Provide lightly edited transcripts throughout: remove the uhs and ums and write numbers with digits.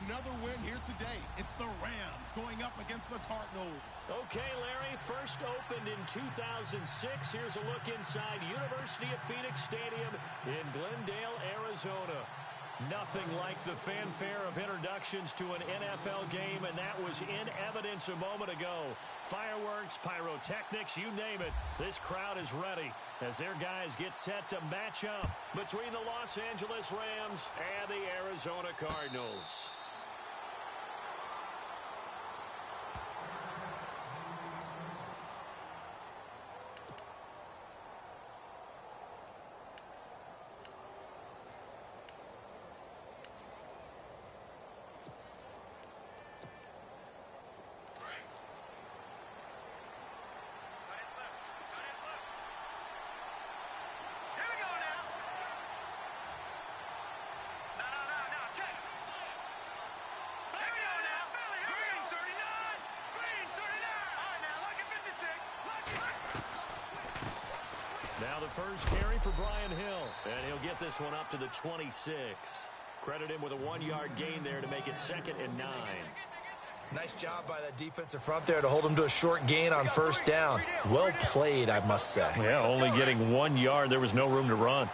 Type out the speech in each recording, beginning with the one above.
another win here today. It's the Rams going up against the Cardinals. Okay, Larry, first opened in 2006. Here's a look inside University of Phoenix Stadium in Glendale, Arizona. Nothing like the fanfare of introductions to an NFL game, and that was in evidence a moment ago. Fireworks, pyrotechnics, you name it. This crowd is ready as their guys get set to match up between the Los Angeles Rams and the Arizona Cardinals. Now the first carry for Brian Hill, and he'll get this one up to the 26. Credit him with a 1-yard gain there to make it 2nd and 9. Nice job by that defensive front there to hold him to a short gain on first down. Well played, I must say. Yeah, only getting 1 yard. There was no room to run.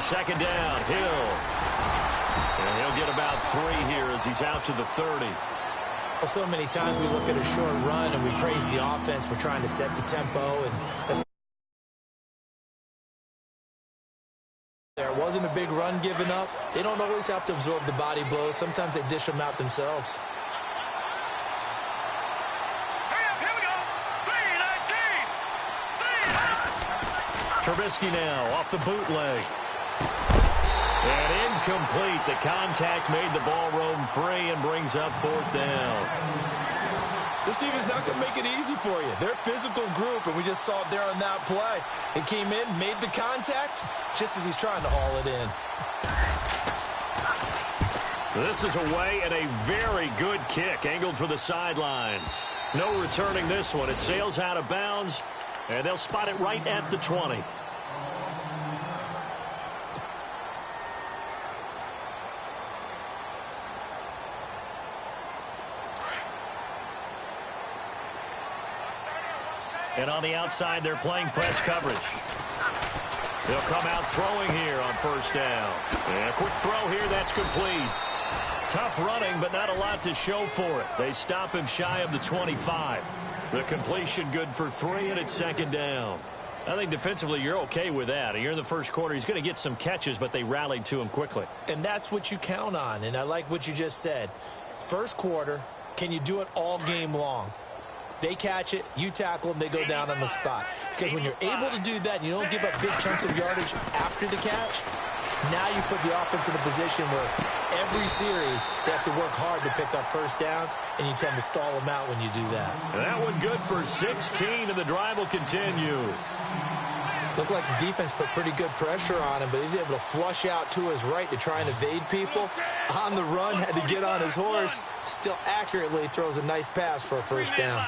Second down, Hill. And he'll get about 3 here as he's out to the 30. Well, so many times we look at a short run and we praise the offense for trying to set the tempo. And there wasn't a big run given up. They don't always have to absorb the body blows. Sometimes they dish them out themselves. Trubisky now off the bootleg. And incomplete. The contact made the ball roam free and brings up 4th down. This team is not going to make it easy for you. They're a physical group, and we just saw it there on that play. It came in, made the contact, just as he's trying to haul it in. This is away and a very good kick, angled for the sidelines. No returning this one. It sails out of bounds, and they'll spot it right at the 20. And on the outside, they're playing press coverage. They'll come out throwing here on first down. And a quick throw here, that's complete. Tough running, but not a lot to show for it. They stop him shy of the 25. The completion good for 3, and it's 2nd down. I think defensively you're okay with that. You're in the first quarter. He's going to get some catches, but they rallied to him quickly. And that's what you count on, and I like what you just said. First quarter, can you do it all game long? They catch it, you tackle them, they go down on the spot. Because when you're able to do that and you don't give up big chunks of yardage after the catch, now you put the offense in a position where every series they have to work hard to pick up first downs, and you tend to stall them out when you do that. And that one good for 16, and the drive will continue. Looked like the defense put pretty good pressure on him, but he's able to flush out to his right to try and evade people. On the run, had to get on his horse. Still accurately throws a nice pass for a first down.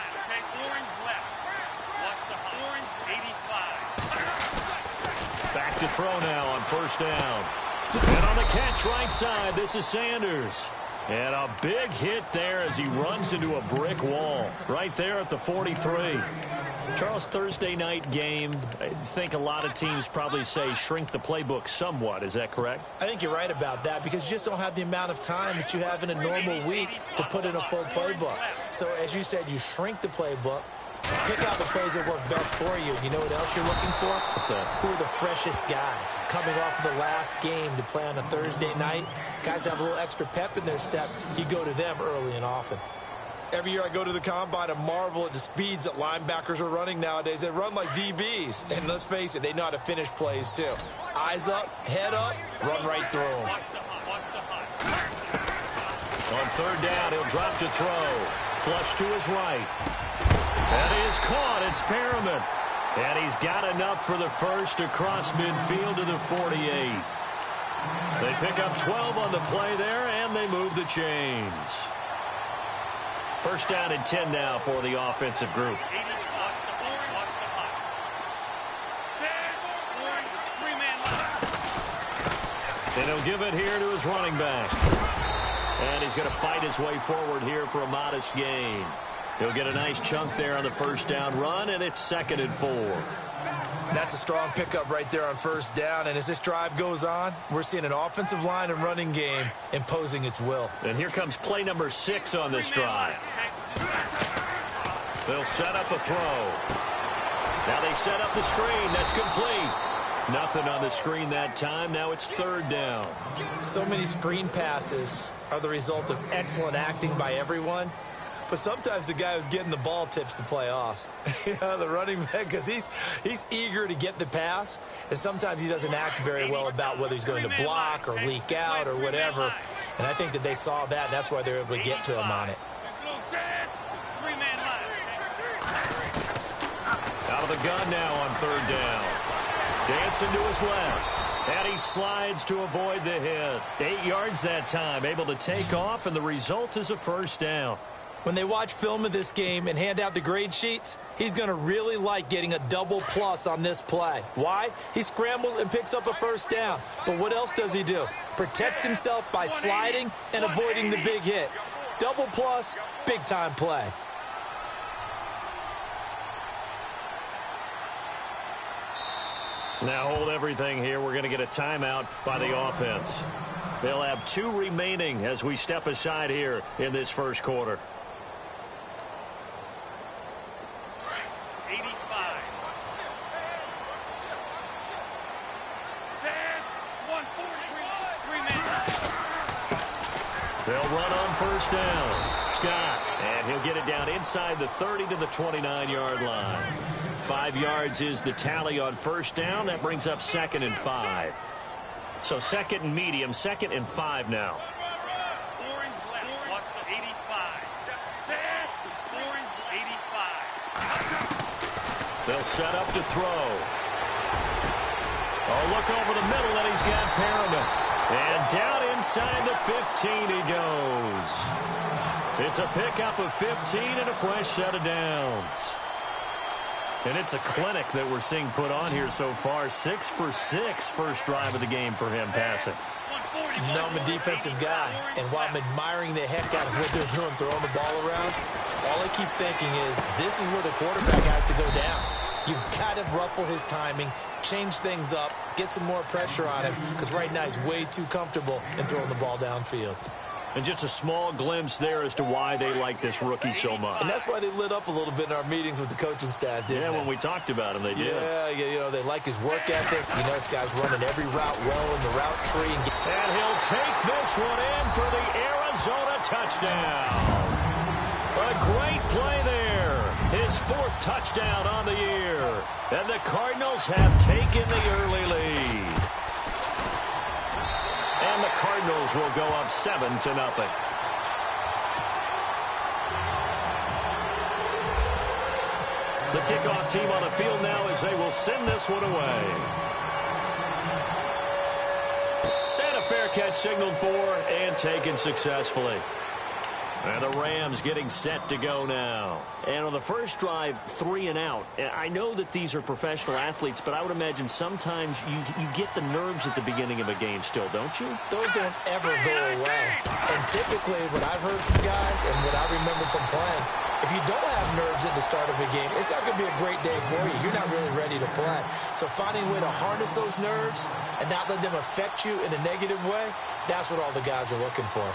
Back to throw now on first down. And on the catch right side, this is Sanders. And a big hit there as he runs into a brick wall right there at the 43. Charles, Thursday night game, I think a lot of teams probably say shrink the playbook somewhat. Is that correct? I think you're right about that because you just don't have the amount of time that you have in a normal week to put in a full playbook. So as you said, you shrink the playbook. Pick out the plays that work best for you. You know what else you're looking for? What's that? Who are the freshest guys coming off of the last game to play on a Thursday night? Guys have a little extra pep in their step. You go to them early and often. Every year I go to the combine and marvel at the speeds that linebackers are running nowadays. They run like DBs. And let's face it, they know how to finish plays too. Eyes up, head up, run right through them. On third down, he'll drop to throw. Flush to his right. That is caught. It's Perriman. And he's got enough for the first across midfield to the 48. They pick up 12 on the play there, and they move the chains. First down and 10 now for the offensive group. And he'll give it here to his running back. And he's going to fight his way forward here for a modest gain. He'll get a nice chunk there on the first down run, and it's 2nd and 4. That's a strong pickup right there on first down. And as this drive goes on, we're seeing an offensive line and running game imposing its will. And here comes play number 6 on this drive. They'll set up a throw. Now they set up the screen. That's complete. Nothing on the screen that time. Now it's 3rd down. So many screen passes are the result of excellent acting by everyone. But sometimes the guy who's getting the ball tips the play off. The running back, because he's eager to get the pass, and sometimes he doesn't act very well about whether he's going to block or leak out or whatever. And I think that they saw that, and that's why they were able to get to him on it. Out of the gun now on 3rd down. Dancing to his left. And he slides to avoid the hit. 8 yards that time, able to take off, and the result is a first down. When they watch film of this game and hand out the grade sheets, he's going to really like getting a double plus on this play. Why? He scrambles and picks up a first down. But what else does he do? Protects himself by sliding and avoiding the big hit. Double plus, big-time play. Now hold everything here. We're going to get a timeout by the offense. They'll have 2 remaining as we step aside here in this first quarter. 85. They'll run on first down. Scott, and he'll get it down inside the 30 to the 29-yard line. 5 yards is the tally on first down. That brings up 2nd and 5. So 2nd and medium, 2nd and 5 now. Orange left. Watch the 85. Orange 85. They'll set up to throw. Oh, look over the middle, and he's got Perriman. And down inside the 15 he goes. It's a pickup of 15 and a fresh set of downs. And it's a clinic that we're seeing put on here so far. 6 for 6 first drive of the game for him passing. You know I'm a defensive guy, and while I'm admiring the heck out of what they're doing, throwing the ball around, all I keep thinking is this is where the quarterback has to go down. You've got to ruffle his timing, change things up, get some more pressure on him, because right now he's way too comfortable in throwing the ball downfield. And just a small glimpse there as to why they like this rookie so much. And that's why they lit up a little bit in our meetings with the coaching staff, didn't they? Yeah, when we talked about him, they did. Yeah, you know, they like his work ethic. You know, this guy's running every route well in the route tree. And he'll take this one in for the Arizona touchdown. A great play there. His 4th touchdown on the year. And the Cardinals have taken the early lead. And the Cardinals will go up 7-0. The kickoff team on the field now as they will send this one away. And a fair catch signaled for and taken successfully. And the Rams getting set to go now. And on the first drive, 3 and out. I know that these are professional athletes, but I would imagine sometimes you get the nerves at the beginning of a game still, don't you? Those don't ever go away. And typically, what I've heard from guys and what I remember from playing, if you don't have nerves at the start of a game, it's not going to be a great day for you. You're not really ready to play. So finding a way to harness those nerves and not let them affect you in a negative way, that's what all the guys are looking for.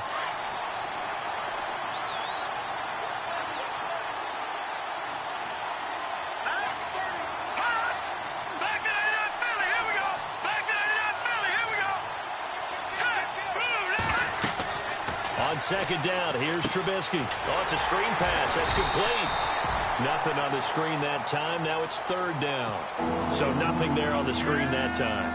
On second down, here's Trubisky. Oh, it's a screen pass. That's complete. Nothing on the screen that time. Now it's 3rd down. So nothing there on the screen that time.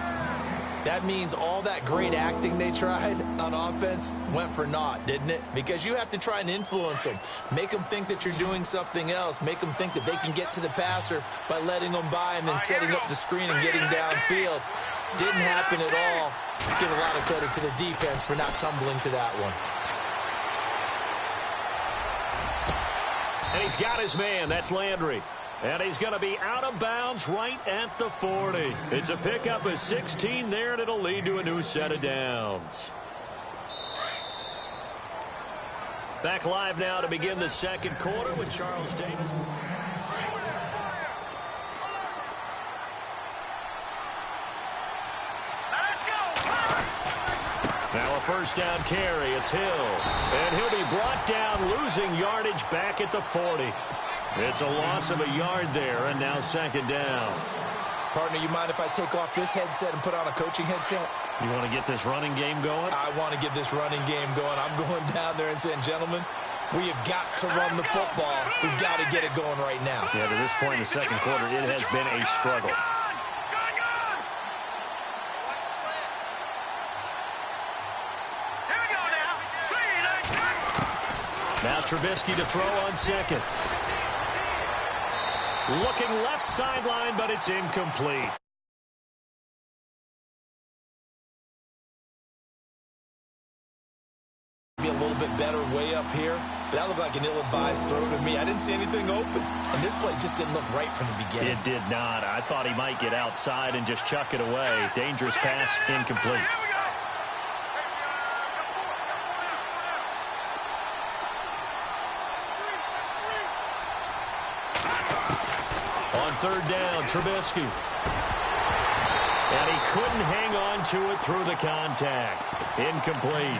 That means all that great acting they tried on offense went for naught, didn't it? Because you have to try and influence them. Make them think that you're doing something else. Make them think that they can get to the passer by letting them by and then setting up the screen and getting downfield. Didn't happen at all. Give a lot of credit to the defense for not tumbling to that one. And he's got his man. That's Landry. And he's going to be out of bounds right at the 40. It's a pickup of 16 there, and it'll lead to a new set of downs. Back live now to begin the second quarter with Charles Davis. Now a first down carry. It's Hill. And he'll be brought down, losing yardage back at the 40. It's a loss of a yard there, and now second down. Partner, you mind if I take off this headset and put on a coaching headset? You want to get this running game going? I want to get this running game going. I'm going down there and saying, gentlemen, we have got to run the football. We've got to get it going right now. Yeah, to this point in the second quarter, it has been a struggle. Now Trubisky to throw on second. Looking left sideline, but it's incomplete. Be a little bit better way up here, but that looked like an ill-advised throw to me. I didn't see anything open, and this play just didn't look right from the beginning. It did not. I thought he might get outside and just chuck it away. Dangerous pass, incomplete. Third down, Trubisky. And he couldn't hang on to it through the contact. Incomplete.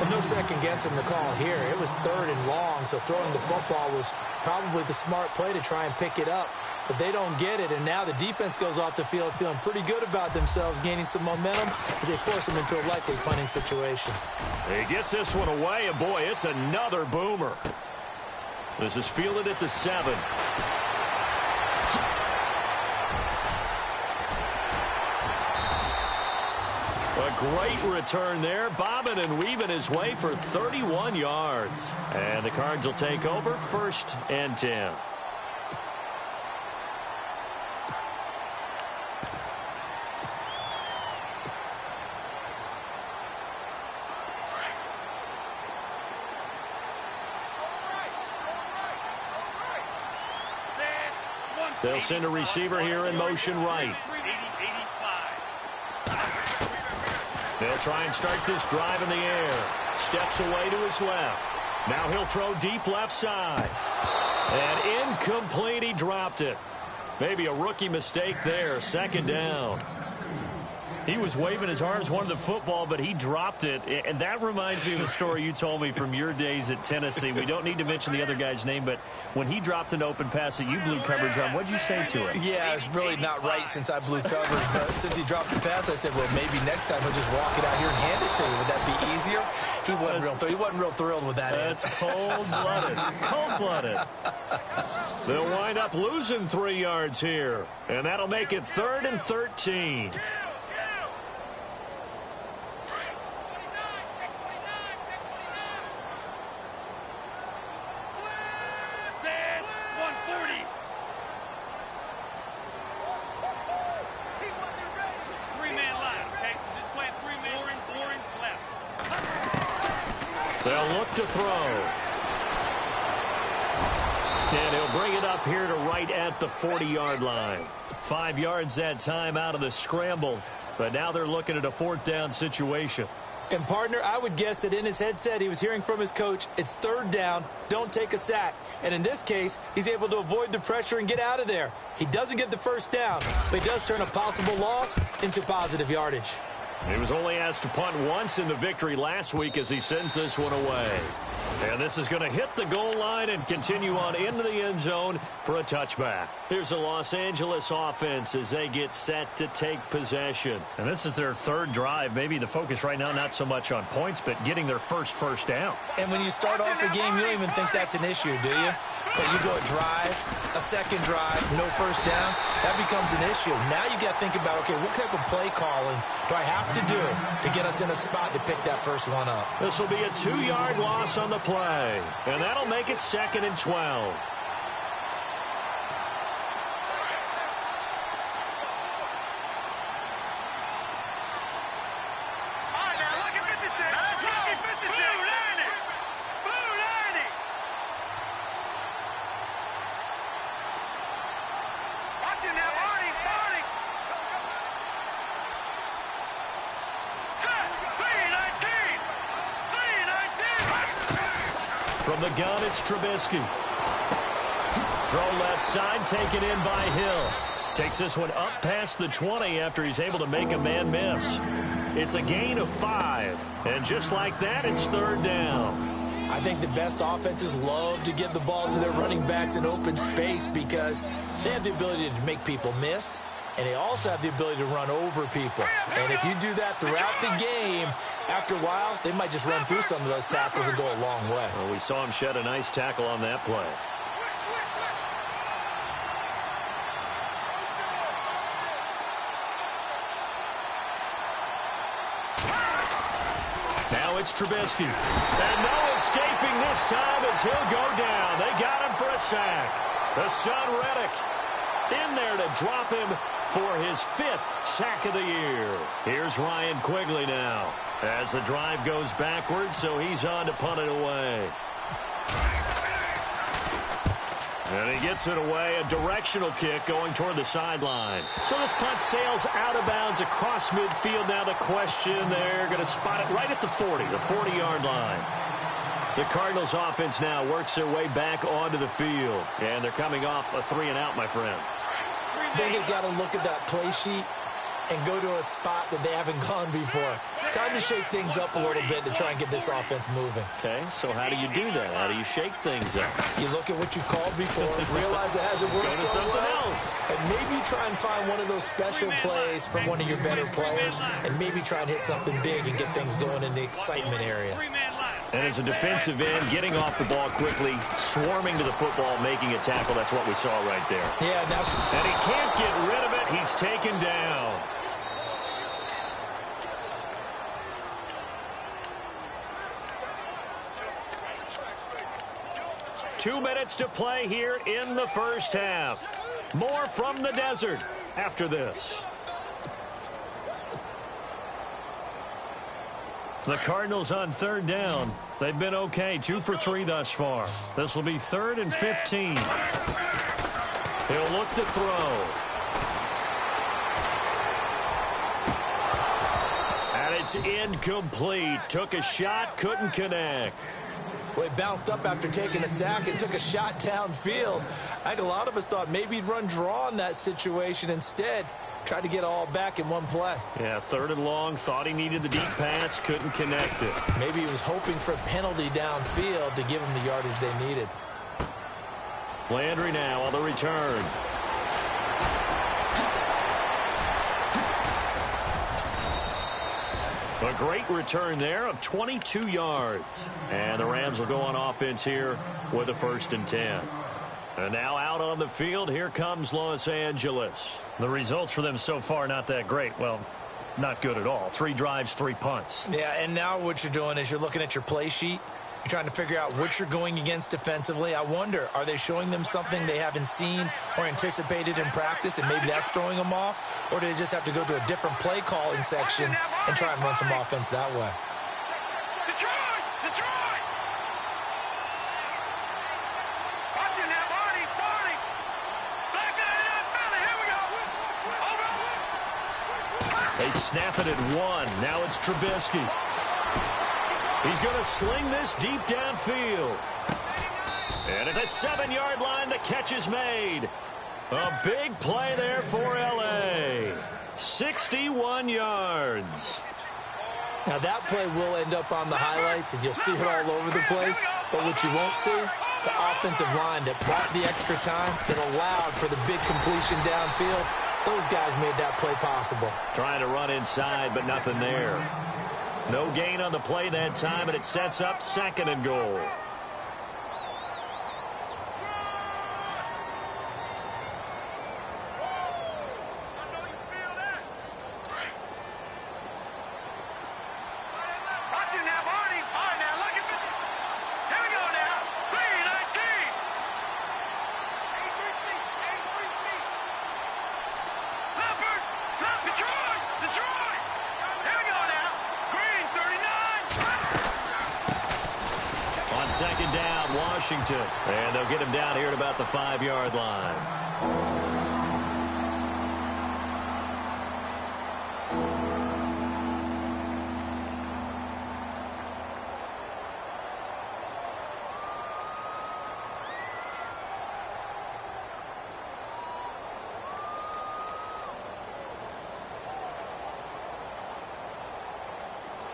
Well, no second guessing the call here. It was third and long, so throwing the football was probably the smart play to try and pick it up. But they don't get it, and now the defense goes off the field feeling pretty good about themselves, gaining some momentum as they force them into a likely punting situation. He gets this one away, and boy, it's another boomer. This is fielded at the 7. A great return there, bobbing and weaving his way for 31 yards. And the Cards will take over, 1st and 10. They'll send a receiver here in motion right. They'll try and start this drive in the air. Steps away to his left. Now he'll throw deep left side. And incomplete, he dropped it. Maybe a rookie mistake there, second down. He was waving his arms, wanted the football, but he dropped it. And that reminds me of a story you told me from your days at Tennessee. We don't need to mention the other guy's name, but when he dropped an open pass that you blew coverage on, what'd you say to it? Yeah, it's really not right since I blew coverage, but since he dropped the pass, I said, well, maybe next time he'll just walk it out here and hand it to you. Would that be easier? He wasn't real thrilled with that. That's cold-blooded. Cold-blooded. They'll wind up losing 3 yards here, and that'll make it 3rd and 13. They'll look to throw. And he'll bring it up here to right at the 40-yard line. 5 yards that time out of the scramble. But now they're looking at a 4th down situation. And, partner, I would guess that in his headset he was hearing from his coach, it's 3rd down, don't take a sack. And in this case, he's able to avoid the pressure and get out of there. He doesn't get the first down, but he does turn a possible loss into positive yardage. He was only asked to punt once in the victory last week as he sends this one away. And this is going to hit the goal line and continue on into the end zone for a touchback. Here's the Los Angeles offense as they get set to take possession. And this is their 3rd drive. Maybe the focus right now not so much on points, but getting their first down. And when you start off the game, you don't even think that's an issue, do you? But you go a drive, a second drive, no first down, that becomes an issue. Now you got to think about, okay, what type of play calling do I have to do to get us in a spot to pick that first one up? This will be a 2-yard loss on the play, and that'll make it 2nd and 12. From the gun, it's Trubisky. Throw left side, taken in by Hill. Takes this one up past the 20 after he's able to make a man miss. It's a gain of 5. And just like that, it's third down. I think the best offenses love to give the ball to their running backs in open space because they have the ability to make people miss, and they also have the ability to run over people. And if you do that throughout the game, after a while, they might just run through some of those tackles and go a long way. Well, we saw him shed a nice tackle on that play. Now it's Trubisky. And no escaping this time as he'll go down. They got him for a sack. The son Reddick in there to drop him for his 5th sack of the year. Here's Ryan Quigley now as the drive goes backwards, so he's on to punt it away. And he gets it away, a directional kick going toward the sideline. So this punt sails out of bounds across midfield. Now the question, they're going to spot it right at the 40, the 40-yard line. The Cardinals offense now works their way back onto the field. And they're coming off a 3-and-out, my friend. I think they've got to look at that play sheet and go to a spot that they haven't gone before. Time to shake things up a little bit to try and get this offense moving. Okay, so how do you do that? How do you shake things up? You look at what you called before, realize it hasn't worked Go to so something well, else. and maybe try and find one of those special plays from one of your better players, and maybe try and hit something big and get things going in the excitement area. And as a defensive end, getting off the ball quickly, swarming to the football, making a tackle, that's what we saw right there. Yeah, and he can't get rid of it. He's taken down. Two minutes to play here in the first half. More from the desert after this. The Cardinals on third down. They've been okay, 2 for 3 thus far. This will be 3rd and 15. He'll look to throw. And it's incomplete. Took a shot, couldn't connect. Well, he bounced up after taking a sack and took a shot downfield. I think a lot of us thought maybe he'd run draw in that situation. Instead, tried to get all back in one play. Yeah, 3rd and long. Thought he needed the deep pass. Couldn't connect it. Maybe he was hoping for a penalty downfield to give him the yardage they needed. Landry now on the return. A great return there of 22 yards. And the Rams will go on offense here with a 1st and 10. And now out on the field, here comes Los Angeles. The results for them so far not that great. Well, not good at all. 3 drives, 3 punts. Yeah, and now what you're doing is you're looking at your play sheet. You're trying to figure out what you're going against defensively. I wonder, are they showing them something they haven't seen or anticipated in practice, and maybe that's throwing them off? Or do they just have to go to a different play calling section and try and run some offense that way? Detroit! Detroit! Watching that, Barney! Barney! Back in the NFL, here we go! Over! They snap it at 1. Now it's Trubisky. He's going to sling this deep downfield. And at the 7-yard line, the catch is made. A big play there for L.A. 61 yards. Now, that play will end up on the highlights, and you'll see it all over the place. But what you won't see, the offensive line that bought the extra time, that allowed for the big completion downfield, those guys made that play possible. Trying to run inside, but nothing there. No gain on the play that time, and it sets up 2nd and goal. Watching that, Barney! All right, now, look at this! Here we go now! 3-19! Leopard! Detroit! Detroit! Here we go now! Green, 39! On 2nd down, Washington. And they'll get him down here at about the 5-yard line.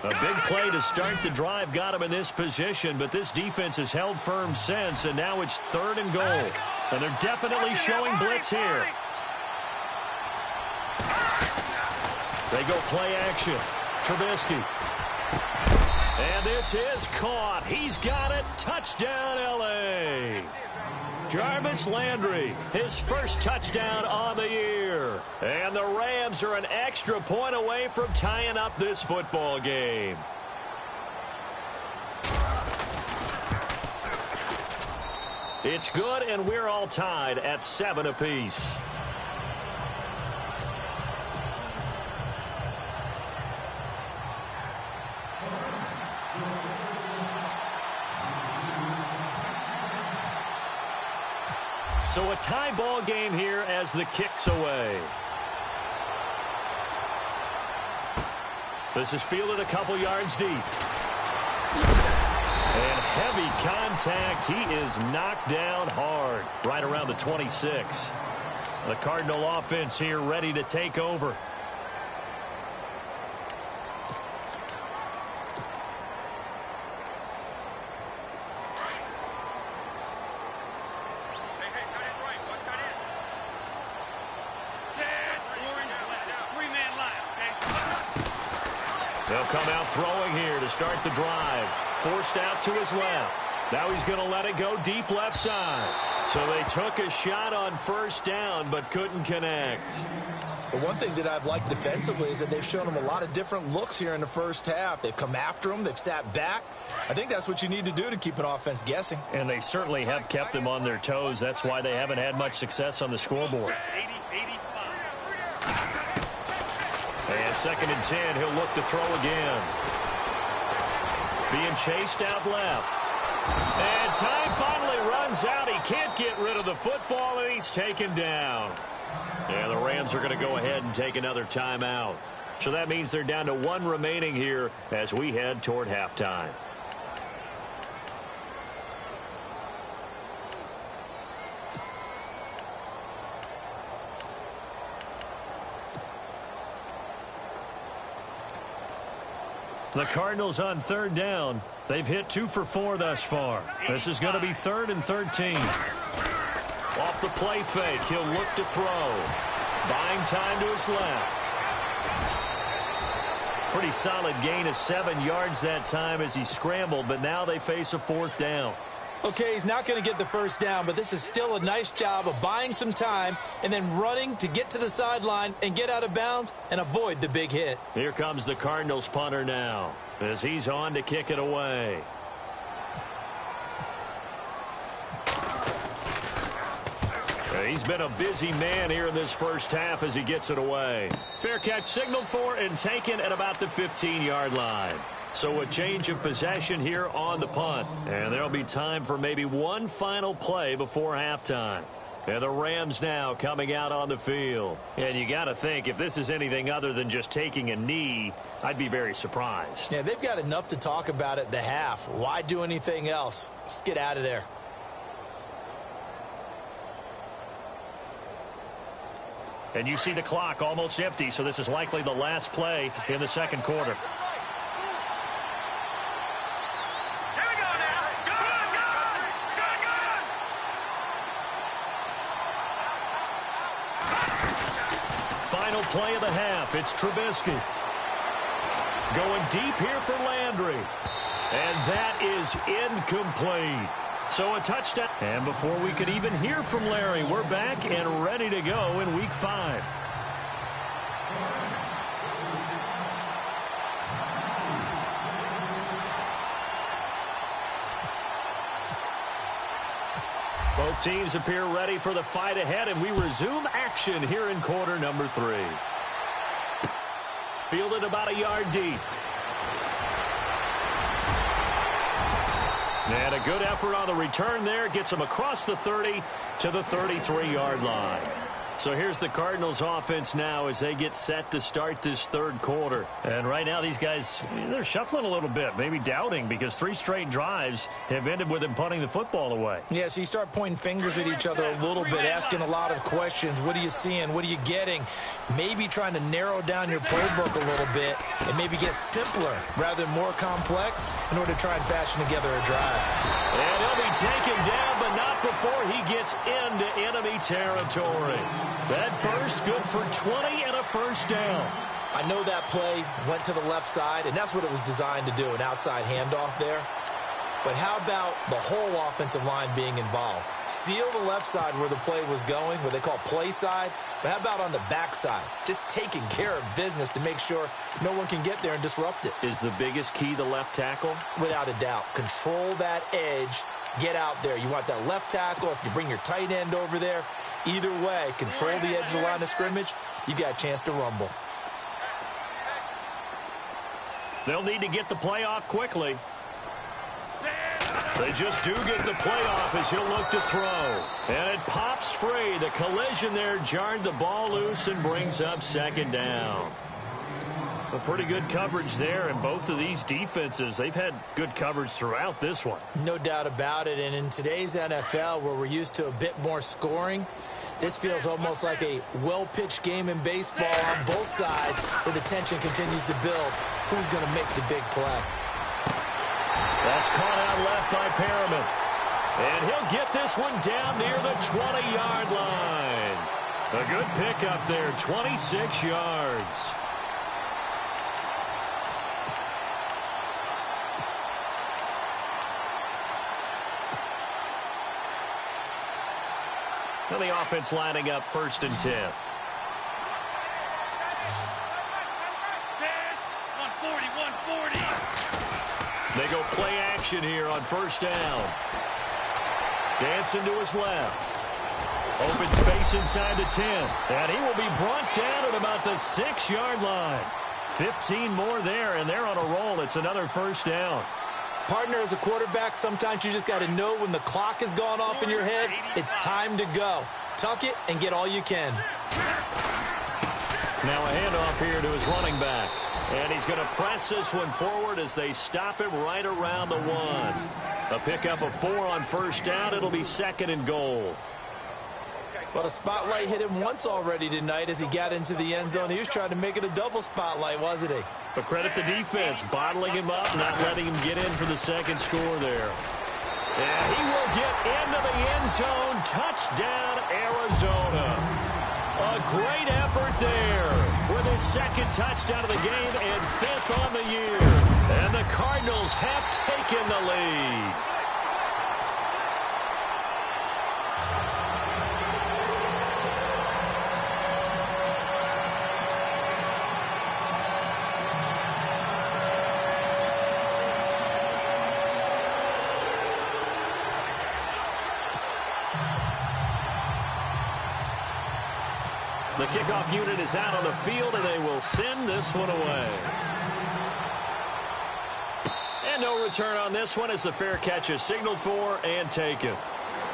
A big play to start the drive got him in this position, but this defense has held firm since, and now it's 3rd and goal. And they're definitely showing blitz here. They go play action. Trubisky. And this is caught. He's got it. Touchdown, L.A. Jarvis Landry, his first touchdown on the year. And the Rams are an extra point away from tying up this football game. It's good, and we're all tied at 7 apiece. So a tie ball game here as the kick's away. This is fielded a couple yards deep. And heavy contact. He is knocked down hard right around the 26. The Cardinal offense here ready to take over. They'll come out throwing here to start the drive. Forced out to his left. Now he's going to let it go deep left side. So they took a shot on first down but couldn't connect. But one thing that I've liked defensively is that they've shown him a lot of different looks here in the first half. They've come after him. They've sat back. I think that's what you need to do to keep an offense guessing. And they certainly have kept them on their toes. That's why they haven't had much success on the scoreboard. And 2nd and 10, he'll look to throw again. Being chased out left. And time finally runs out. He can't get rid of the football, and he's taken down. And the Rams are going to go ahead and take another timeout. So that means they're down to 1 remaining here as we head toward halftime. The Cardinals on 3rd down. They've hit 2 for 4 thus far. This is going to be 3rd and 13. Off the play fake, he'll look to throw. Buying time to his left. Pretty solid gain of 7 yards that time as he scrambled, but now they face a 4th down. Okay, he's not going to get the first down, but this is still a nice job of buying some time and then running to get to the sideline and get out of bounds and avoid the big hit. Here comes the Cardinals punter now as he's on to kick it away. He's been a busy man here in this first half as he gets it away. Fair catch signaled for and taken at about the 15-yard line. So a change of possession here on the punt. And there'll be time for maybe one final play before halftime. And the Rams now coming out on the field. And you got to think, if this is anything other than just taking a knee, I'd be very surprised. Yeah, they've got enough to talk about at the half. Why do anything else? Let's get out of there. And you see the clock almost empty, so this is likely the last play in the second quarter. Final play of the half. It's Trubisky. Going deep here for Landry. And that is incomplete. So a touchdown. And before we could even hear from Larry, we're back and ready to go in Week 5. Both teams appear ready for the fight ahead, and we resume action here in quarter number 3. Fielded about a yard deep. And a good effort on the return there. Gets him across the 30 to the 33-yard line. So here's the Cardinals offense now as they get set to start this third quarter. And right now these guys, they're shuffling a little bit, maybe doubting, because 3 straight drives have ended with them punting the football away. Yeah, so you start pointing fingers at each other a little bit, asking a lot of questions. What are you seeing? What are you getting? Maybe trying to narrow down your playbook a little bit and maybe get simpler rather than more complex in order to try and fashion together a drive. And he'll be taken down, but not before he gets into enemy territory. That burst good for 20 and a first down. I know that play went to the left side, and that's what it was designed to do, an outside handoff there. But how about the whole offensive line being involved? Seal the left side where the play was going, what they call play side. But how about on the back side? Just taking care of business to make sure no one can get there and disrupt it. Is the biggest key the left tackle? Without a doubt. Control that edge. Get out there. You want that left tackle. If you bring your tight end over there, either way, control the edge of the line of scrimmage, you got a chance to rumble. They'll need to get the play off quickly. They just do get the play off as he'll look to throw. And it pops free. The collision there jarred the ball loose and brings up second down. A pretty good coverage there, and both of these defenses, they've had good coverage throughout this one. No doubt about it, and in today's NFL, where we're used to a bit more scoring, this feels almost like a well-pitched game in baseball on both sides, where the tension continues to build. Who's going to make the big play? That's caught out left by Perriman. And he'll get this one down near the 20-yard line. A good pickup there, 26 yards. And the offense lining up 1st and 10. 140. They go play action here on 1st down. Dancing to his left. Open space inside the 10. And he will be brought down at about the 6-yard line. 15 more there, and they're on a roll. It's another 1st down. Partner, as a quarterback, sometimes you just got to know when the clock has gone off in your head, it's time to go. Tuck it and get all you can. Now a handoff here to his running back. And he's going to press this one forward as they stop him right around the 1. A pickup of 4 on 1st down. It'll be 2nd and goal. Well, the spotlight hit him once already tonight as he got into the end zone. He was trying to make it a double spotlight, wasn't he? But credit the defense, bottling him up, not letting him get in for the second score there. And he will get into the end zone. Touchdown, Arizona. A great effort there with his 2nd touchdown of the game and 5th on the year. And the Cardinals have taken the lead. The kickoff unit is out on the field, and they will send this one away. And no return on this one as the fair catch is signaled for and taken.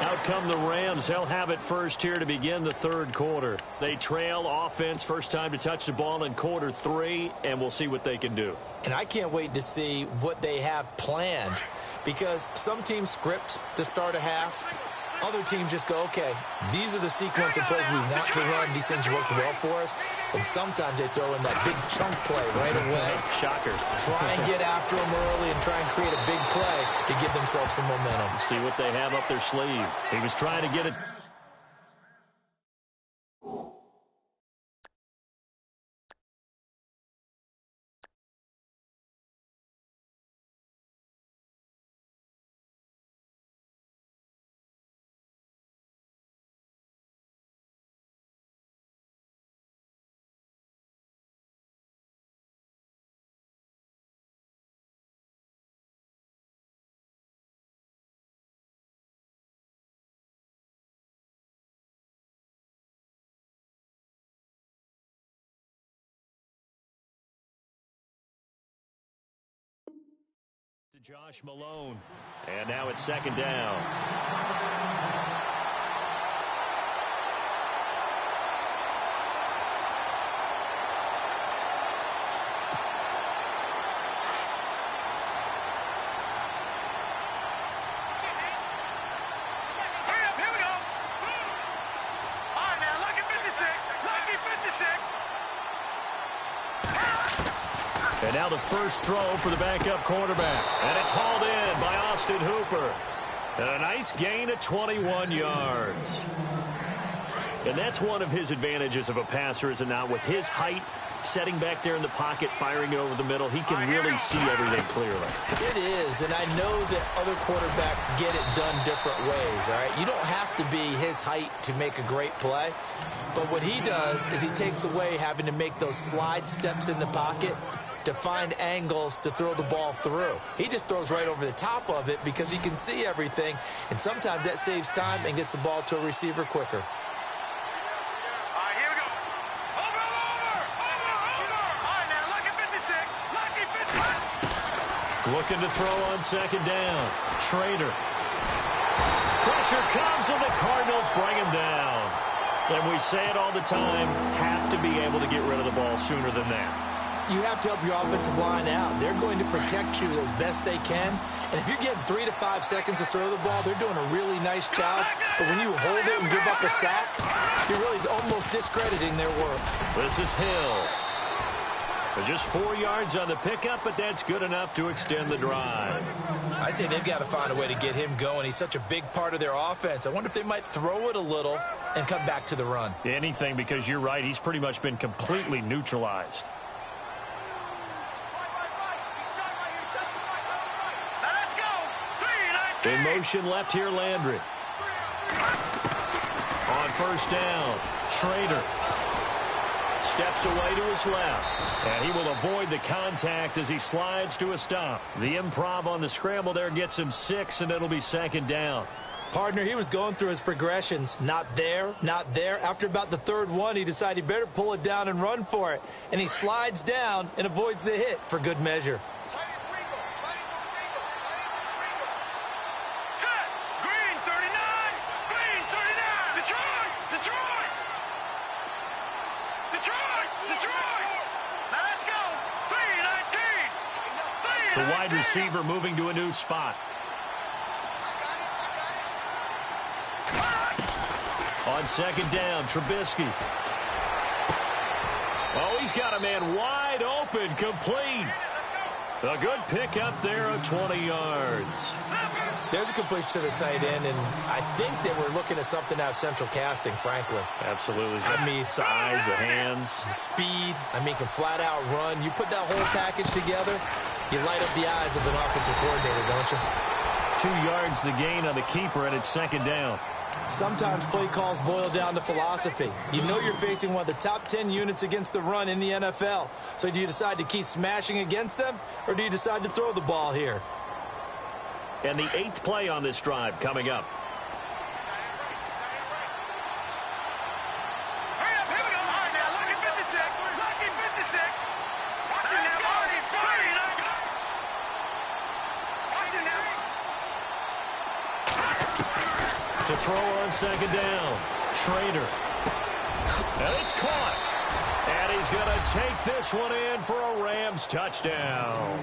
Out come the Rams. They'll have it first here to begin the third quarter. They trail offense, first time to touch the ball in quarter 3, and we'll see what they can do. And I can't wait to see what they have planned, because some teams script to start a half. Other teams just go, okay, these are the sequence of plays we want to run. These things worked well for us. And sometimes they throw in that big chunk play right away. Shocker. Try and get after them early and try and create a big play to give themselves some momentum. See what they have up their sleeve. He was trying to get it. To Josh Malone. And now it's 2nd down. And now the first throw for the backup quarterback. And it's hauled in by Austin Hooper. And a nice gain of 21 yards. And that's one of his advantages of a passer, is it not? With his height, setting back there in the pocket, firing over the middle, he can really see everything clearly. It is, and I know that other quarterbacks get it done different ways, all right? You don't have to be his height to make a great play, but what he does is he takes away having to make those slide steps in the pocket to find angles to throw the ball through. He just throws right over the top of it because he can see everything, and sometimes that saves time and gets the ball to a receiver quicker. Looking to throw on second down. Schrader. Pressure comes, and the Cardinals bring him down. And we say it all the time, have to be able to get rid of the ball sooner than that. You have to help your offensive line out. They're going to protect you as best they can. And if you're getting 3 to 5 seconds to throw the ball, they're doing a really nice job. But when you hold it and give up a sack, you're really almost discrediting their work. This is Hill. Just 4 yards on the pickup, but that's good enough to extend the drive. I'd say they've got to find a way to get him going. He's such a big part of their offense. I wonder if they might throw it a little and come back to the run. Anything, because you're right. He's pretty much been completely neutralized. In motion left here, Landry. On first down, Schrader. Steps away to his left. And he will avoid the contact as he slides to a stop. The improv on the scramble there gets him 6, and it'll be second down. Partner, he was going through his progressions. Not there, not there. After about the third one, he decided he better pull it down and run for it. And he slides down and avoids the hit for good measure. The wide receiver moving to a new spot. On second down, Trubisky. Oh, he's got a man wide open, complete. A good pick up there of 20 yards. There's a completion to the tight end, and I think they were looking at something out of central casting, frankly. Absolutely. I mean, size, the hands. Speed. I mean, can flat out run. You put that whole package together, you light up the eyes of an offensive coordinator, don't you? 2 yards the gain on the keeper, and it's second down. Sometimes play calls boil down to philosophy. You know you're facing one of the top 10 units against the run in the NFL. So do you decide to keep smashing against them, or do you decide to throw the ball here? And the 8th play on this drive coming up. To throw on second down, Schrader. And it's caught. And he's going to take this one in for a Rams touchdown.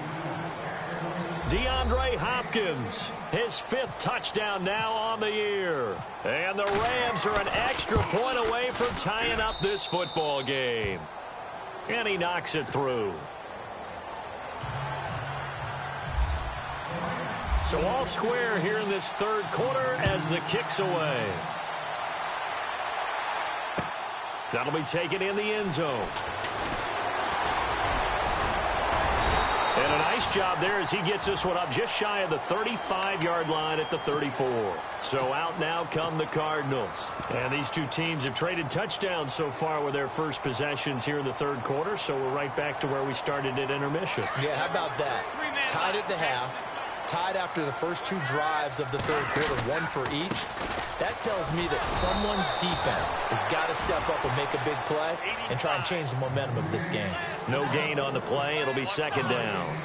DeAndre Hopkins, his 5th touchdown now on the year. And the Rams are an extra point away from tying up this football game. And he knocks it through. So all square here in this third quarter as the kick's away. That'll be taken in the end zone. And a nice job there as he gets this one up just shy of the 35-yard line at the 34. So out now come the Cardinals. And these two teams have traded touchdowns so far with their first possessions here in the third quarter. So we're right back to where we started at intermission. Yeah, how about that? Tied at the half. Tied after the first 2 drives of the third quarter, 1 for each. That tells me that someone's defense has got to step up and make a big play and try and change the momentum of this game. No gain on the play. It'll be second down.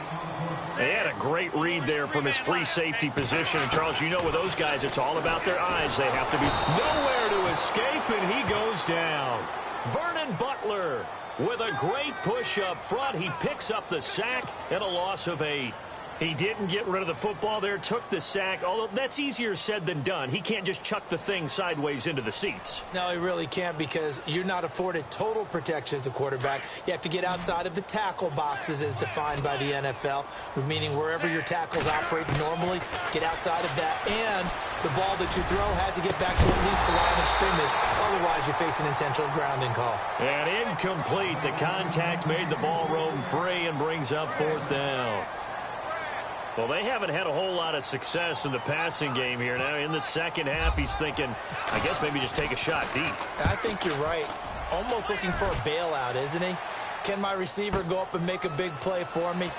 They had a great read there from his free safety position. And, Charles, you know with those guys, it's all about their eyes. They have to be nowhere to escape, and he goes down. Vernon Butler with a great push up front. He picks up the sack and a loss of 8. He didn't get rid of the football there, took the sack, although that's easier said than done. He can't just chuck the thing sideways into the seats. No, he really can't, because you're not afforded total protection as a quarterback. You have to get outside of the tackle boxes as defined by the NFL, meaning wherever your tackles operate normally, get outside of that, and the ball that you throw has to get back to at least the line of scrimmage. Otherwise, you're facing intentional grounding call. And incomplete. The contact made the ball roam free and brings up 4th down. Well, they haven't had a whole lot of success in the passing game here. Now, in the second half, he's thinking, I guess maybe just take a shot deep. I think you're right. Almost looking for a bailout, isn't he? Can my receiver go up and make a big play for me?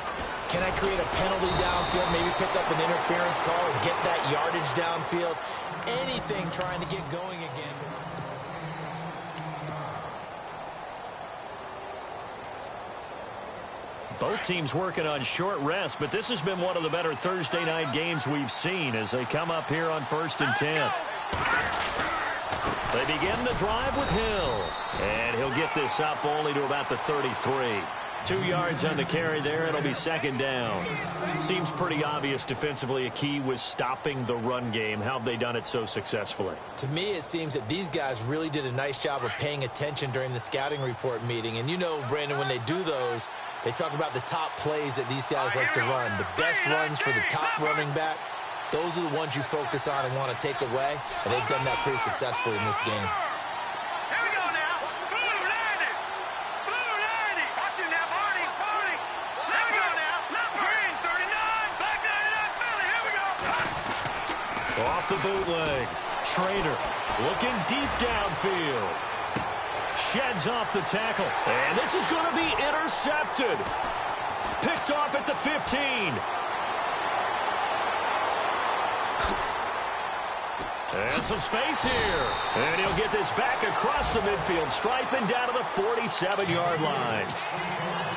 Can I create a penalty downfield, maybe pick up an interference call or get that yardage downfield? Anything trying to get going again. Both teams working on short rest, but this has been one of the better Thursday night games we've seen as they come up here on 1st and 10. They begin the drive with Hill, and he'll get this up only to about the 33. 2 yards on the carry there. It'll be 2nd down. Seems pretty obvious defensively a key was stopping the run game. How have they done it so successfully? To me, it seems that these guys really did a nice job of paying attention during the scouting report meeting. And you know, Brandon, when they do those, they talk about the top plays that these guys like to run. The best runs for the top running back, those are the ones you focus on and want to take away. And they've done that pretty successfully in this game. Off the bootleg. Schrader looking deep downfield. Sheds off the tackle. And this is going to be intercepted. Picked off at the 15. And some space here. And he'll get this back across the midfield stripe and down to the 47-yard line.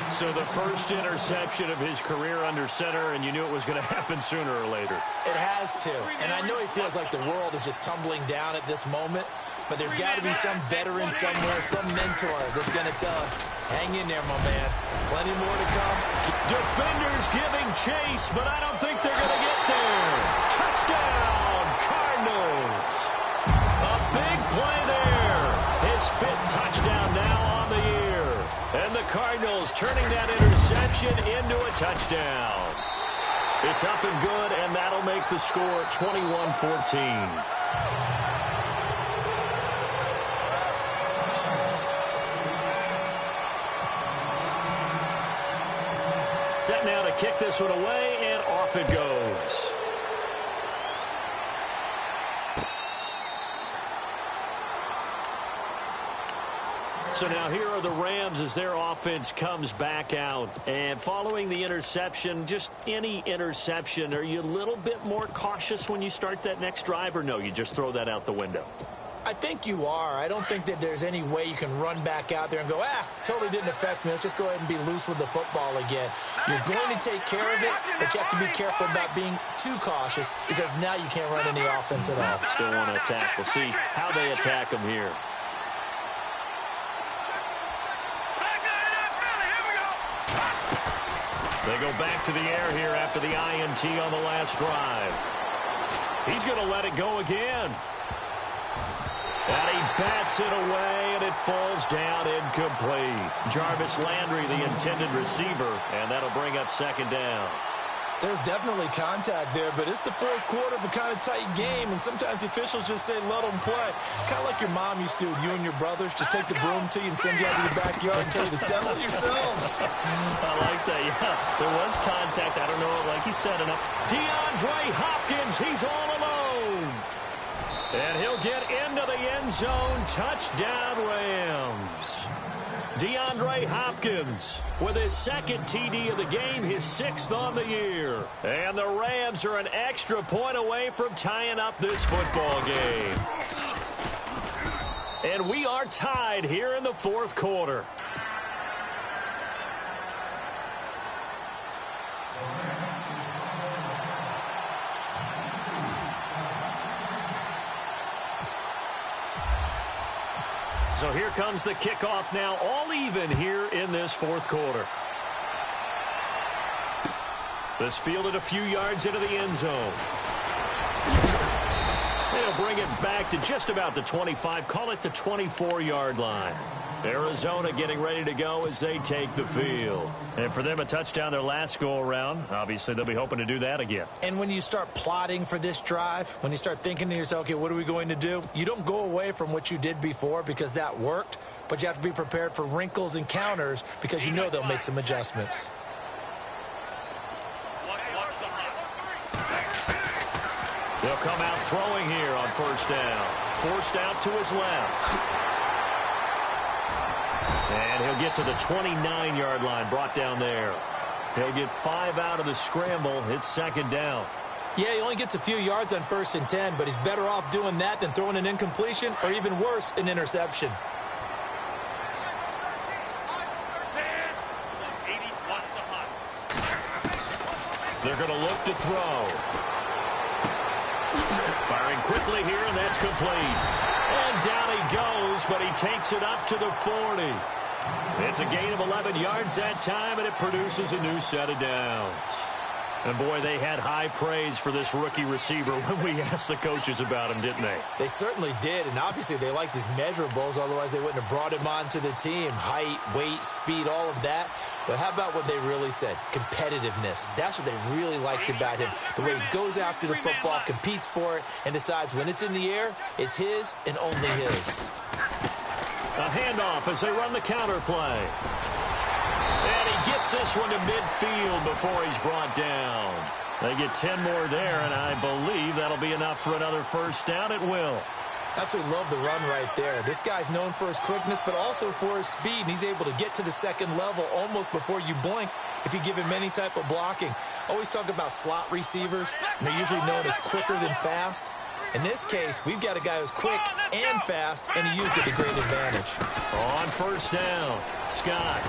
So the first interception of his career under center, and you knew it was going to happen sooner or later. It has to. And I know he feels like the world is just tumbling down at this moment, but there's got to be some veteran somewhere, some mentor that's going to tell him, hang in there, my man. Plenty more to come. Defenders giving chase, but I don't think they're going to get there. Touchdown, Cardinals. A big play there. His 5th touchdown now on the year. And the Cardinals turning that interception into a touchdown. It's up and good, and that'll make the score 21-14. Set now to kick this one away, and off it goes. So now here are the Rams as their offense comes back out. And following the interception, just any interception, are you a little bit more cautious when you start that next drive, or no, you just throw that out the window? I think you are. I don't think that there's any way you can run back out there and go, totally didn't affect me. Let's just go ahead and be loose with the football again. You're going to take care of it, but you have to be careful about being too cautious because now you can't run any offense at all. Still want to attack. We'll see how they attack them here. They go back to the air here after the INT on the last drive. He's going to let it go again. And he bats it away, and it falls down incomplete. Jarvis Landry, the intended receiver, and that'll bring up 2nd down. There's definitely contact there, but it's the 4th quarter of a kind of tight game, and sometimes the officials just say, let them play. Kind of like your mom used to with you and your brothers. Just take the broom to you and send you out to the backyard and tell you to settle yourselves. I like that, yeah. There was contact. I don't know, like he said enough. DeAndre Hopkins, he's all alone. And he'll get into the end zone. Touchdown, Rams. DeAndre Hopkins with his 2nd TD of the game, his 6th on the year. And the Rams are an extra point away from tying up this football game. And we are tied here in the 4th quarter. So here comes the kickoff now, all even here in this 4th quarter. This fielded a few yards into the end zone. They'll bring it back to just about the 25. Call it the 24-yard line. Arizona getting ready to go as they take the field. And for them, a touchdown their last go-around. Obviously, they'll be hoping to do that again. And when you start plotting for this drive, when you start thinking to yourself, okay, what are we going to do? You don't go away from what you did before because that worked, but you have to be prepared for wrinkles and counters because you know they'll make some adjustments. They'll come out throwing here on first down. Forced out to his left. And he'll get to the 29-yard line, brought down there. He'll get 5 out of the scramble. It's second down. Yeah, he only gets a few yards on 1st and 10, but he's better off doing that than throwing an incompletion or even worse, an interception. They're going to look to throw. Firing quickly here, and that's complete. And down he goes, but he takes it up to the 40. It's a gain of 11 yards that time, and it produces a new set of downs. And, boy, they had high praise for this rookie receiver when we asked the coaches about him, didn't they? They certainly did, and obviously they liked his measurables, otherwise they wouldn't have brought him onto the team. Height, weight, speed, all of that. But how about what they really said? Competitiveness. That's what they really liked about him. The way he goes after the football, competes for it, and decides when it's in the air, it's his and only his. A handoff as they run the counter play. And he gets this one to midfield before he's brought down. They get 10 more there, and I believe that'll be enough for another first down. It will. Absolutely love the run right there. This guy's known for his quickness, but also for his speed. And he's able to get to the second level almost before you blink if you give him any type of blocking. Always talk about slot receivers, and they're usually known as quicker than fast. In this case, we've got a guy who's quick and fast, and he used it to great advantage. On first down, Scott.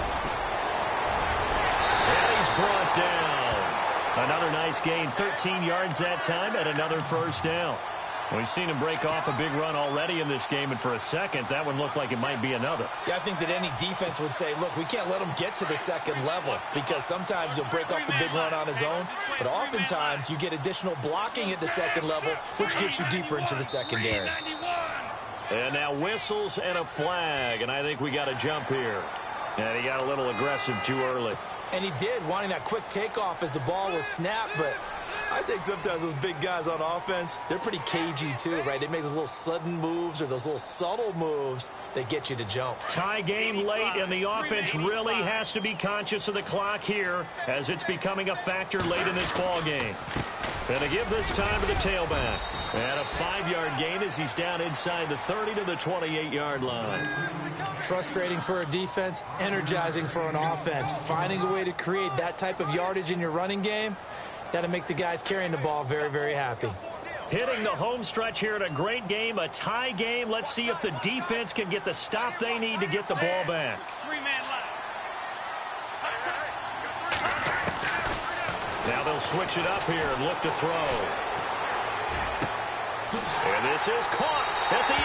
And he's brought down. Another nice gain, 13 yards that time, and another first down. We've seen him break off a big run already in this game, and for a second, that one looked like it might be another. Yeah, I think that any defense would say, look, we can't let him get to the second level because sometimes he'll break off the big run on his own, but oftentimes you get additional blocking at the second level, which gets you deeper into the secondary. And now whistles and a flag, and I think we got a jump here. And he got a little aggressive too early. And he did, wanting that quick takeoff as the ball was snapped, but I think sometimes those big guys on offense, they're pretty cagey too, right? They make those little sudden moves or those little subtle moves that get you to jump. Tie game late, and the offense really has to be conscious of the clock here as it's becoming a factor late in this ball game. And to give this time to the tailback. And a 5-yard gain as he's down inside the 30 to the 28-yard line. Frustrating for a defense, energizing for an offense. Finding a way to create that type of yardage in your running game, that'll make the guys carrying the ball very, very happy. Hitting the home stretch here in a great game, a tie game. Let's see if the defense can get the stop they need to get the ball back. Now they'll switch it up here and look to throw. And this is caught at the 8.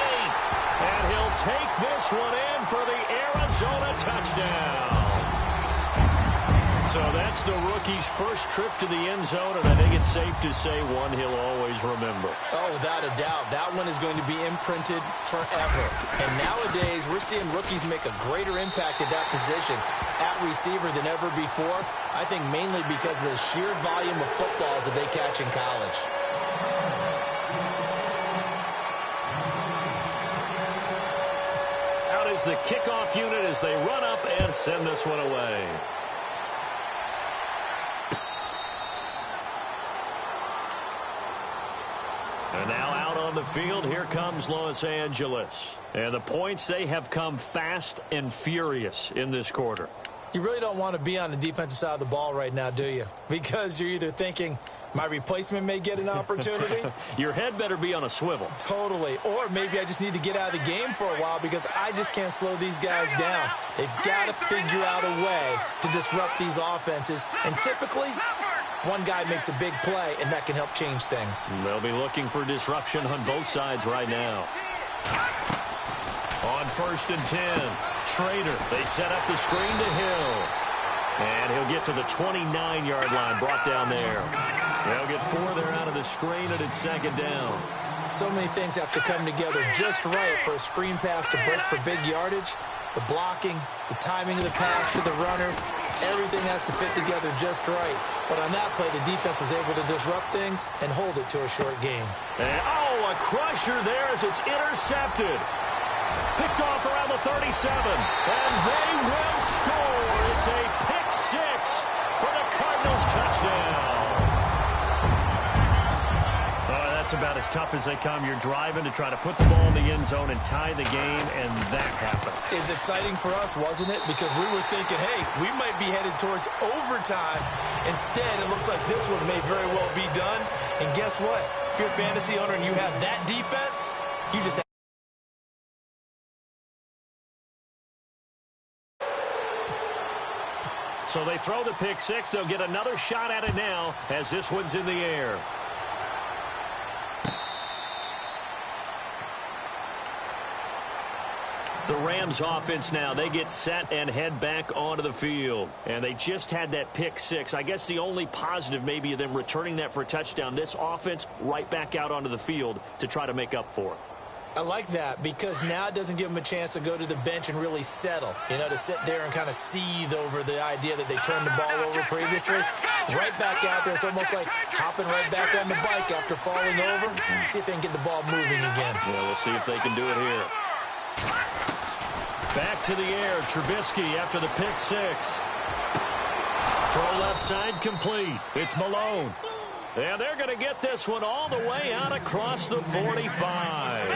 And he'll take this one in for the Arizona touchdown. So that's the rookie's first trip to the end zone, and I think it's safe to say one he'll always remember. Oh, without a doubt. That one is going to be imprinted forever. And nowadays, we're seeing rookies make a greater impact at that position at receiver than ever before. I think mainly because of the sheer volume of footballs that they catch in college. Out is the kickoff unit as they run up and send this one away. And now out on the field, here comes Los Angeles. And the points, they have come fast and furious in this quarter. You really don't want to be on the defensive side of the ball right now, do you? Because you're either thinking, my replacement may get an opportunity. Your head better be on a swivel. Totally. Or maybe I just need to get out of the game for a while because I just can't slow these guys down. They've got to figure out a way to disrupt these offenses. And typically, one guy makes a big play, and that can help change things. They'll be looking for disruption on both sides right now. On 1st and 10, Schrader. They set up the screen to Hill. And he'll get to the 29-yard line, brought down there. They'll get 4 there out of the screen, and it's second down. So many things have to come together just right for a screen pass to break for big yardage. The blocking, the timing of the pass to the runner, everything has to fit together just right. But on that play, the defense was able to disrupt things and hold it to a short game. And, a crusher there as it's intercepted. Picked off around the 37. And they will score. It's a pick six for the Cardinals touchdown. That's about as tough as they come. You're driving to try to put the ball in the end zone and tie the game, and that happens. It's exciting for us, wasn't it? Because we were thinking, hey, we might be headed towards overtime. Instead, it looks like this one may very well be done. And guess what? If you're a fantasy owner and you have that defense, you just have So they throw the pick six. They'll get another shot at it now as this one's in the air. The Rams offense now, they get set and head back onto the field. And they just had that pick six. I guess the only positive maybe of them returning that for a touchdown. This offense right back out onto the field to try to make up for it. I like that because now it doesn't give them a chance to go to the bench and really settle, to sit there and kind of seethe over the idea that they turned the ball over previously. Right back out there. It's almost like hopping right back on the bike after falling over. See if they can get the ball moving again. Yeah, we'll see if they can do it here. Back to the air, Trubisky after the pick six. Throw left side complete. It's Malone. And they're going to get this one all the way out across the 45.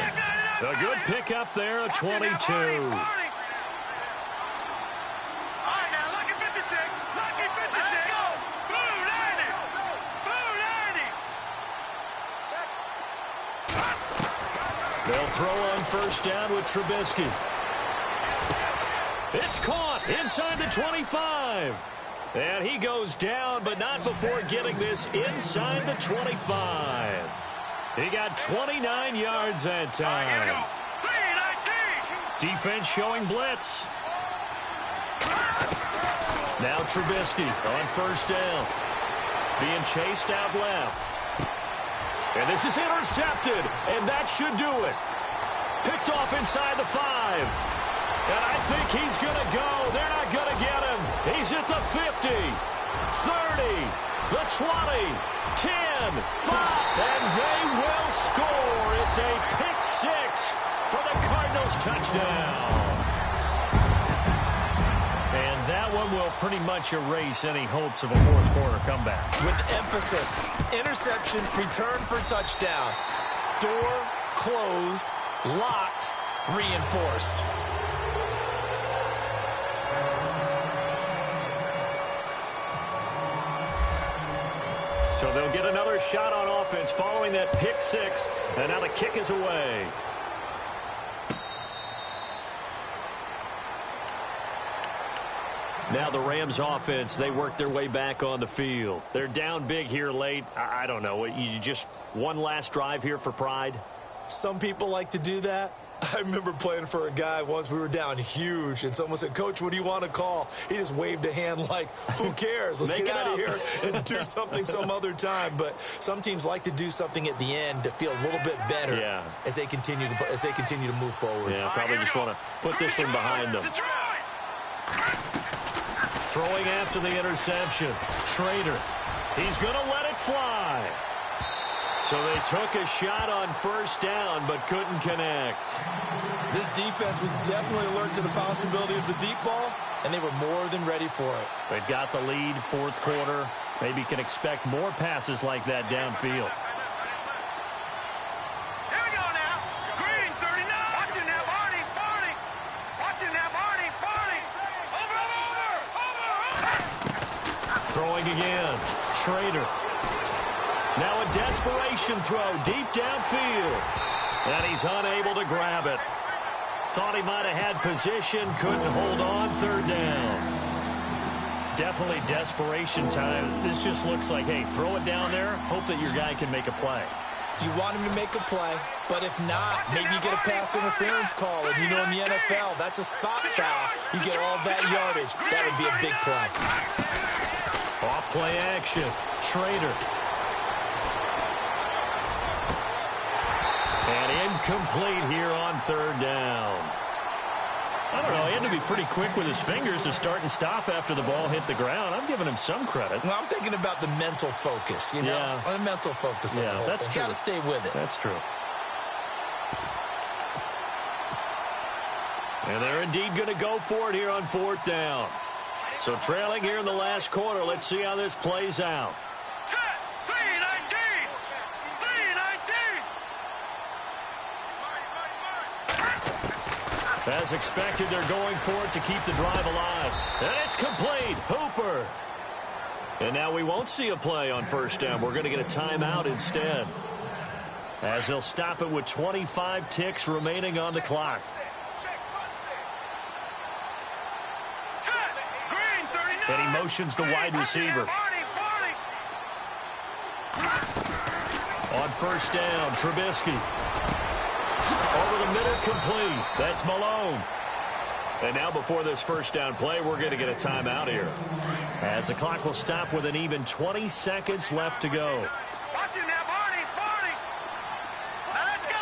A good pick up there at 22. All right, now, lucky 56. Lucky 56. Let's go. Blue 90. Blue 90. They'll throw on first down with Trubisky. It's caught inside the 25. And he goes down, but not before getting this inside the 25. He got 29 yards that time. Defense showing blitz. Now Trubisky on first down. Being chased out left. And this is intercepted, and that should do it. Picked off inside the 5. And I think he's going to go. They're not going to get him. He's at the 50, 30, the 20, 10, 5, and they will score. It's a pick six for the Cardinals touchdown. And that one will pretty much erase any hopes of a fourth quarter comeback. With emphasis, interception, return for touchdown. Door closed, locked, reinforced. So they'll get another shot on offense following that pick six, and now the kick is away. Now the Rams offense, they work their way back on the field. They're down big here late. I don't know. You just one last drive here for pride? Some people like to do that. I remember playing for a guy once. We were down huge, and someone said, "Coach, what do you want to call?" He just waved a hand like, who cares? Let's get out of here and do something some other time. But some teams like to do something at the end to feel a little bit better as they continue to move forward. Yeah, probably just want to put this one behind them. Throwing after the interception. Schrader. He's going to let it fly. So they took a shot on first down, but couldn't connect. This defense was definitely alert to the possibility of the deep ball, and they were more than ready for it. They've got the lead, fourth quarter. Maybe can expect more passes like that downfield. Here we go now. Green, 39. Watch it now, Barney. Barney. Watch it now, Barney. Barney. Over. Throwing again. Schrader. Now a desperation throw deep downfield. And he's unable to grab it. Thought he might have had position, couldn't hold on, third down. Definitely desperation time. This just looks like, hey, throw it down there, hope that your guy can make a play. You want him to make a play, but if not, maybe you get a pass interference call, and you know in the NFL, that's a spot foul. You get all that yardage. That would be a big play. Off play action. Schrader. And incomplete here on third down. I don't know. He had to be pretty quick with his fingers to start and stop after the ball hit the ground. I'm giving him some credit. Well, I'm thinking about the mental focus, you know? Yeah. The mental focus. Yeah, that's true. Got to stay with it. That's true. And they're indeed going to go for it here on fourth down. So trailing here in the last quarter. Let's see how this plays out. Set. 3-19. 3-19. As expected, they're going for it to keep the drive alive. And it's complete. Hooper. And now we won't see a play on first down. We're going to get a timeout instead, as they'll stop it with 25 ticks remaining on the clock. And he motions the wide receiver. On first down, Trubisky. Over the middle, complete. That's Malone. And now before this first down play, we're going to get a timeout here, as the clock will stop with an even 20 seconds left to go. Watch him now, Barney. Barney. Now let's go.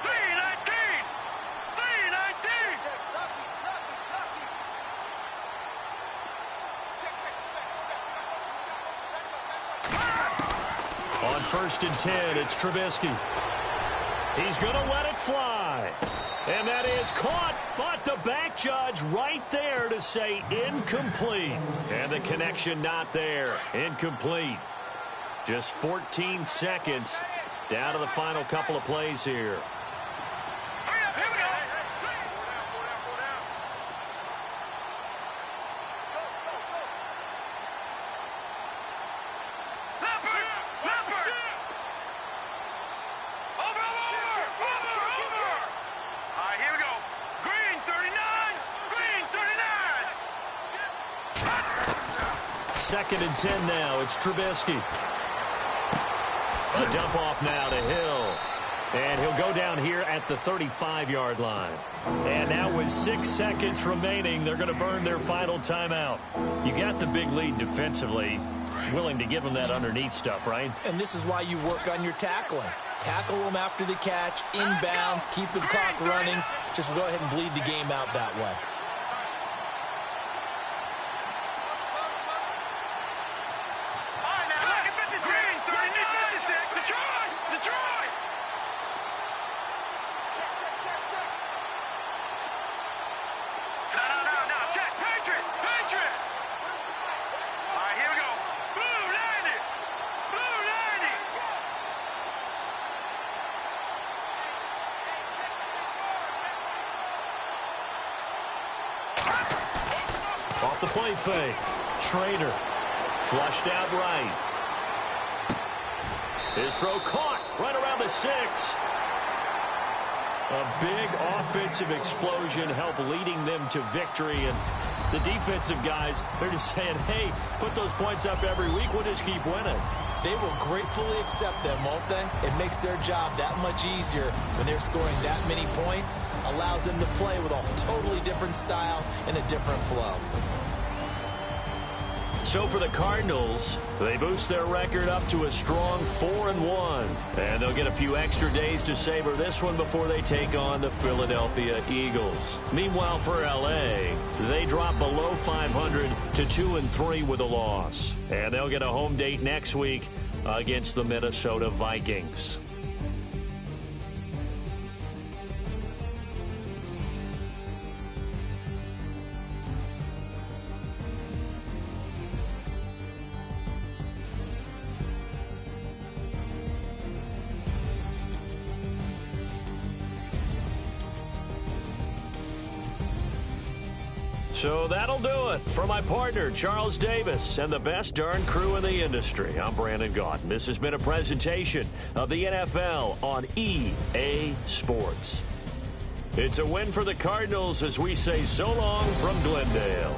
3-19. 3-19. On first and 10, it's Trubisky. He's going to let it fly. And that is caught, but the back judge right there to say incomplete. And the connection not there. Incomplete. Just 14 seconds down to the final couple of plays here. Hurry up, here we go. Leopard. Over. All right, here we go. Green 39. Green 39. Second and 10 now. It's Trubisky. A dump off now to Hill. And he'll go down here at the 35-yard line. And now with 6 seconds remaining, they're going to burn their final timeout. You got the big lead defensively. Willing to give them that underneath stuff, right? And this is why you work on your tackling. Tackle them after the catch, inbounds, keep the clock running. Just go ahead and bleed the game out that way. All right, now. Second 56. 56. Detroit. No. Check. Patriot. All right, here we go. Blue 90. Off the play fake. Schrader. Flushed out right. His throw caught right around the 6. A big offensive explosion helped leading them to victory. And the defensive guys, they're just saying, hey, put those points up every week. We'll just keep winning. They will gratefully accept them, won't they? It makes their job that much easier when they're scoring that many points. Allows them to play with a totally different style and a different flow. So for the Cardinals, they boost their record up to a strong 4-1. And they'll get a few extra days to savor this one before they take on the Philadelphia Eagles. Meanwhile, for LA, they drop below 500 to 2-3 with a loss. And they'll get a home date next week against the Minnesota Vikings. So that'll do it. For my partner, Charles Davis, and the best darn crew in the industry, I'm Brandon Gaudin. This has been a presentation of the NFL on EA Sports. It's a win for the Cardinals as we say so long from Glendale.